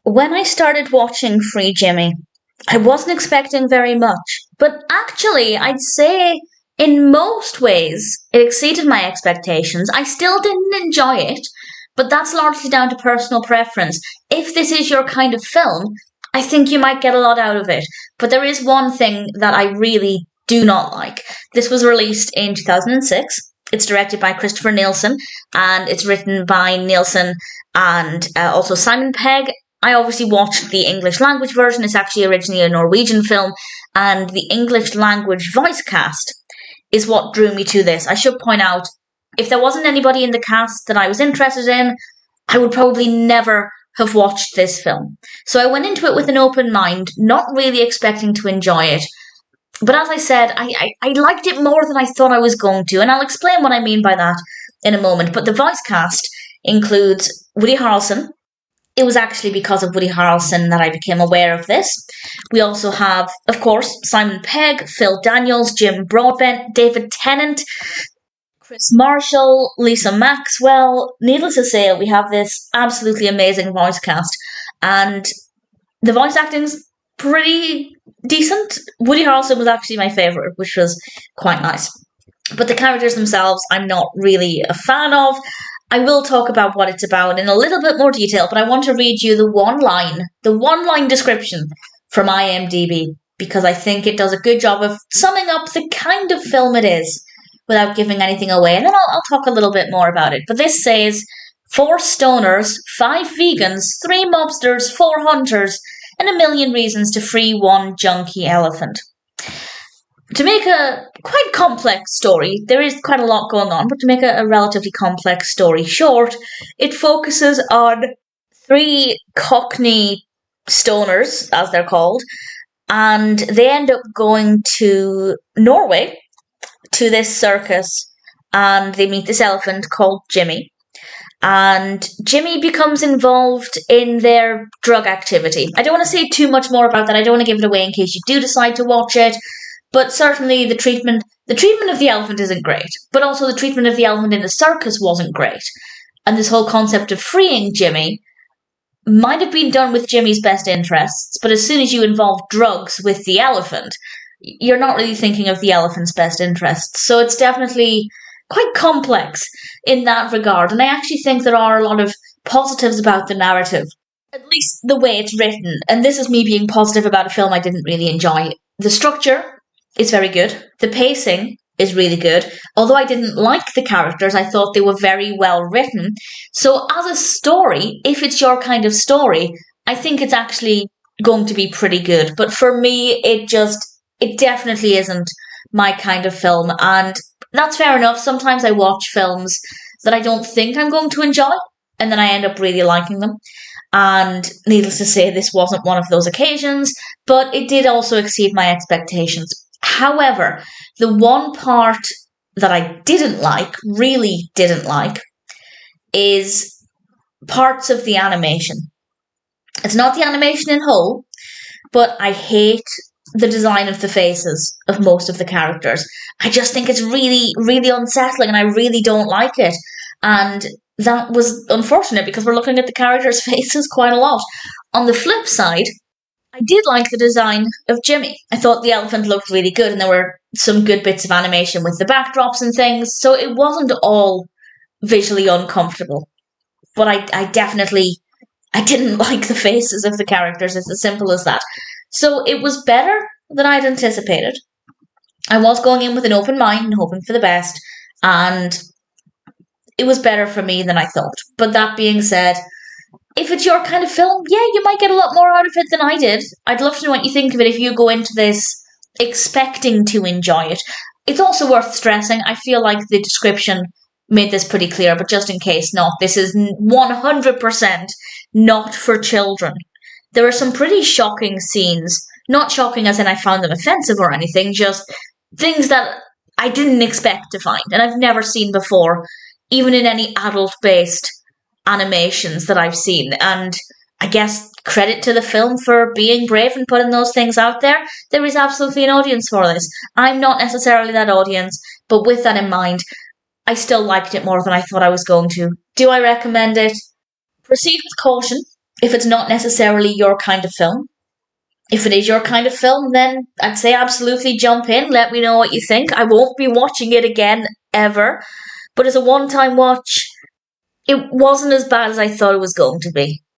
When I started watching Free Jimmy, I wasn't expecting very much, but actually, I'd say in most ways it exceeded my expectations. I still didn't enjoy it, but that's largely down to personal preference. If this is your kind of film, I think you might get a lot out of it. But there is one thing that I really do not like. This was released in 2006. It's directed by Christopher Nielsen, and it's written by Nielsen and also Simon Pegg. I obviously watched the English language version. It's actually originally a Norwegian film, and the English language voice cast is what drew me to this. I should point out, if there wasn't anybody in the cast that I was interested in, I would probably never have watched this film. So I went into it with an open mind, not really expecting to enjoy it. But as I said, I liked it more than I thought I was going to, and I'll explain what I mean by that in a moment. But the voice cast includes Woody Harrelson. It was actually because of Woody Harrelson that I became aware of this. We also have, of course, Simon Pegg, Phil Daniels, Jim Broadbent, David Tennant, Chris Marshall, Lisa Maxwell. Needless to say, we have this absolutely amazing voice cast. And the voice acting's pretty decent. Woody Harrelson was actually my favourite, which was quite nice. But the characters themselves, I'm not really a fan of. I will talk about what it's about in a little bit more detail, but I want to read you the one-line description from IMDb, because I think it does a good job of summing up the kind of film it is without giving anything away, and then I'll talk a little bit more about it. But this says, 4 stoners, 5 vegans, 3 mobsters, 4 hunters, and a million reasons to free one junkie elephant. To make a quite complex story, there is quite a lot going on, but to make a relatively complex story short, it focuses on 3 Cockney stoners, as they're called, and they end up going to Norway, to this circus, and they meet this elephant called Jimmy. And Jimmy becomes involved in their drug activity. I don't want to say too much more about that. I don't want to give it away in case you do decide to watch it. But certainly the treatment of the elephant isn't great. But also the treatment of the elephant in the circus wasn't great. And this whole concept of freeing Jimmy might have been done with Jimmy's best interests. But as soon as you involve drugs with the elephant, you're not really thinking of the elephant's best interests. So it's definitely quite complex in that regard. And I actually think there are a lot of positives about the narrative, at least the way it's written. And this is me being positive about a film I didn't really enjoy. The structure is very good. The pacing is really good. Although I didn't like the characters, I thought they were very well written. So as a story, if it's your kind of story, I think it's actually going to be pretty good. But for me, it definitely isn't my kind of film. And that's fair enough. Sometimes I watch films that I don't think I'm going to enjoy, and then I end up really liking them. And needless to say, this wasn't one of those occasions, but it did also exceed my expectations. However, the one part that I really didn't like, is parts of the animation. It's not the animation in whole, but I hate the design of the faces of most of the characters. I just think it's really, really unsettling, and I really don't like it. And that was unfortunate because we're looking at the characters' faces quite a lot. On the flip side, I did like the design of Jimmy. I thought the elephant looked really good, and there were some good bits of animation with the backdrops and things, so it wasn't all visually uncomfortable. But I didn't like the faces of the characters. It's as simple as that. So it was better than I'd anticipated. I was going in with an open mind and hoping for the best, and it was better for me than I thought. But that being said, if it's your kind of film, yeah, you might get a lot more out of it than I did. I'd love to know what you think of it if you go into this expecting to enjoy it. It's also worth stressing, I feel like the description made this pretty clear, but just in case not, this is 100% not for children. There are some pretty shocking scenes. Not shocking as in I found them offensive or anything, just things that I didn't expect to find, and I've never seen before, even in any adult-based animations that I've seen. And I guess credit to the film for being brave and putting those things out there. There is absolutely an audience for this. I'm not necessarily that audience, but with that in mind, I still liked it more than I thought I was going to. Do I recommend it? Proceed with caution. if it's not necessarily your kind of film. If it is your kind of film, then I'd say absolutely jump in. Let me know what you think. I won't be watching it again ever, but as a one-time watch, it wasn't as bad as I thought it was going to be.